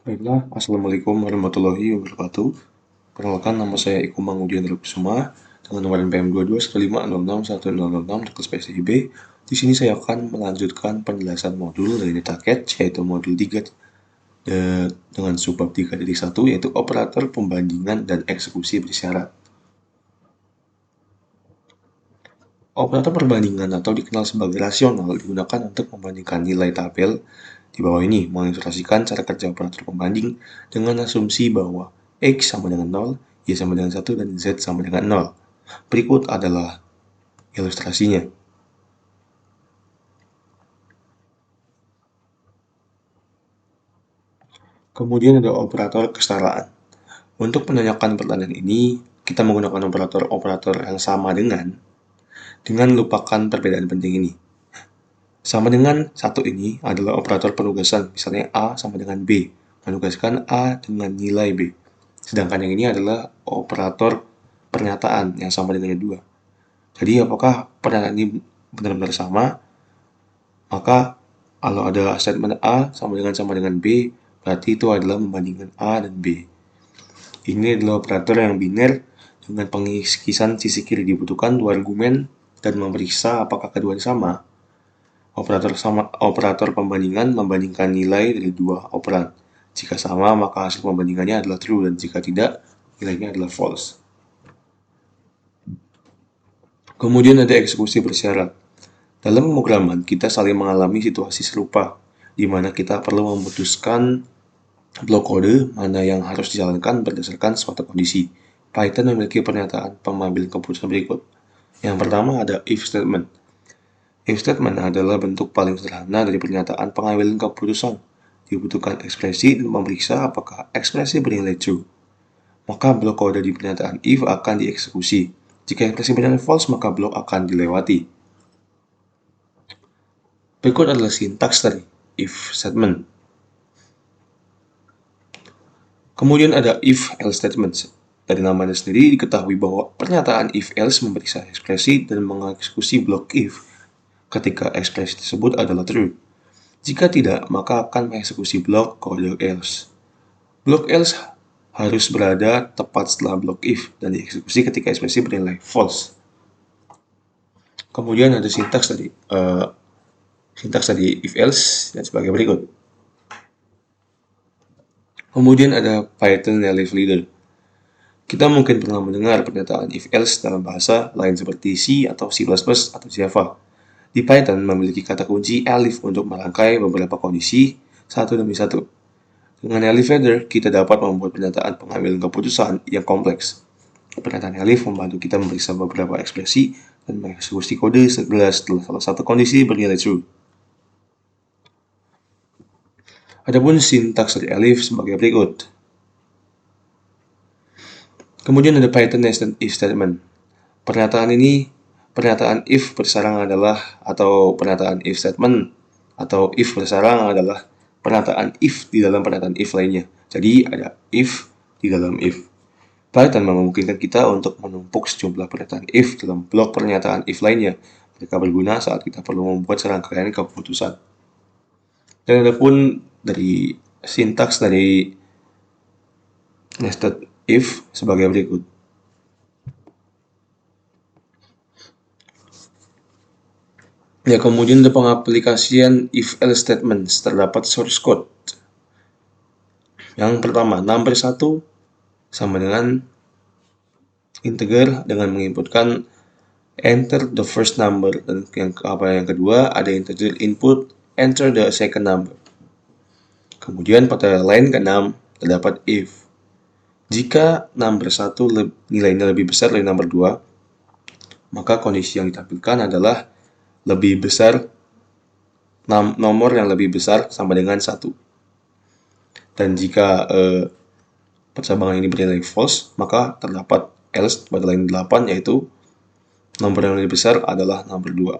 Baiklah, Assalamualaikum warahmatullahi wabarakatuh. Perkenalkan, nama saya Iko Mangudian Kusuma dengan nomor NPM 2215661006 PSIB. Di sini saya akan melanjutkan penjelasan modul dari DataCat, yaitu modul 3 dengan subbab 3.1, yaitu operator pembandingan dan eksekusi bersyarat. Operator perbandingan atau dikenal sebagai rasional digunakan untuk membandingkan nilai tabel di bawah ini, mengilustrasikan cara kerja operator pembanding dengan asumsi bahwa X sama dengan 0, Y sama dengan 1, dan Z sama dengan 0. Berikut adalah ilustrasinya. Kemudian ada operator kesetaraan. Untuk menanyakan pertanyaan ini, kita menggunakan operator-operator yang sama dengan lupakan perbedaan penting ini. Sama dengan satu ini adalah operator penugasan, misalnya A sama dengan B, menugaskan A dengan nilai B. Sedangkan yang ini adalah operator pernyataan yang sama dengan yang dua. Jadi apakah pernyataan ini benar-benar sama? Maka kalau ada statement A sama dengan B, berarti itu adalah membandingkan A dan B. Ini adalah operator yang biner dengan pengisian sisi kiri dibutuhkan dua argumen dan memeriksa apakah keduanya sama. Operator pembandingan membandingkan nilai dari dua operan. Jika sama, maka hasil pembandingannya adalah true, dan jika tidak, nilainya adalah false. Kemudian ada eksekusi bersyarat. Dalam pemrograman, kita saling mengalami situasi serupa, di mana kita perlu memutuskan blok kode mana yang harus dijalankan berdasarkan suatu kondisi. Python memiliki pernyataan pengambilan keputusan berikut. Yang pertama ada if statement. If statement adalah bentuk paling sederhana dari pernyataan pengambilan keputusan. Dibutuhkan ekspresi dan memeriksa apakah ekspresi bernilai true. Maka blok kode di pernyataan if akan dieksekusi. Jika ekspresi bernilai false, maka blok akan dilewati. Berikut adalah sintaks dari if statement. Kemudian ada if-else statements. Dari namanya sendiri diketahui bahwa pernyataan if-else memeriksa ekspresi dan mengeksekusi blok if ketika ekspresi tersebut adalah true. Jika tidak, maka akan mengeksekusi blok kode else. Blok else harus berada tepat setelah blok if dan dieksekusi ketika ekspresi bernilai false. Kemudian ada sintaks dari if-else dan sebagai berikut. Kemudian ada Python Naive Leader. Kita mungkin pernah mendengar pernyataan if-else dalam bahasa lain seperti C atau C++ atau Java. Di Python memiliki kata kunci elif untuk merangkai beberapa kondisi satu demi satu. Dengan elif header, kita dapat membuat pernyataan pengambilan keputusan yang kompleks. Pernyataan elif membantu kita memeriksa beberapa ekspresi dan mengeksekusi kode segera setelah salah satu kondisi bernilai true. Adapun sintaks dari elif sebagai berikut. Kemudian ada Python nested if statement. Pernyataan if bersarang adalah atau pernyataan if statement atau if bersarang adalah pernyataan if di dalam pernyataan if lainnya. Jadi ada if di dalam if. Python memungkinkan kita untuk menumpuk sejumlah pernyataan if dalam blok pernyataan if lainnya. Mereka berguna saat kita perlu membuat serangkaian keputusan. Dan ada pun dari sintaks dari nested if sebagai berikut. Ya, kemudian ada pengaplikasian if-else statements terdapat source code. Yang pertama, number 1 sama dengan integer dengan menginputkan enter the first number, dan yang kedua ada integer input enter the second number. Kemudian pada line ke-6 terdapat if. Jika number 1 nilainya lebih besar dari number 2, maka kondisi yang ditampilkan adalah lebih besar, nomor yang lebih besar sama dengan 1. Dan jika percabangan ini bernilai false, maka terdapat else pada line 8, yaitu nomor yang lebih besar adalah nomor 2.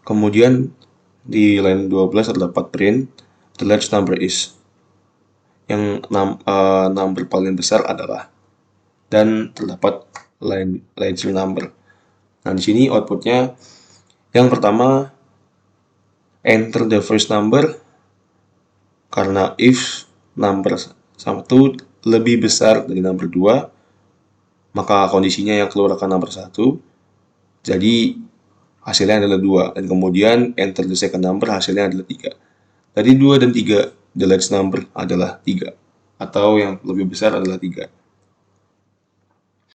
Kemudian di line 12 terdapat print the large number is, yang number paling besar adalah, dan terdapat large number. Nah, di sini outputnya yang pertama enter the first number, Karena if number 1 lebih besar dari number 2, maka kondisinya yang keluar akan number 1, jadi hasilnya adalah 2. Dan kemudian enter the second number, hasilnya adalah 3. Dari 2 dan 3, the largest number adalah 3. Atau yang lebih besar adalah 3.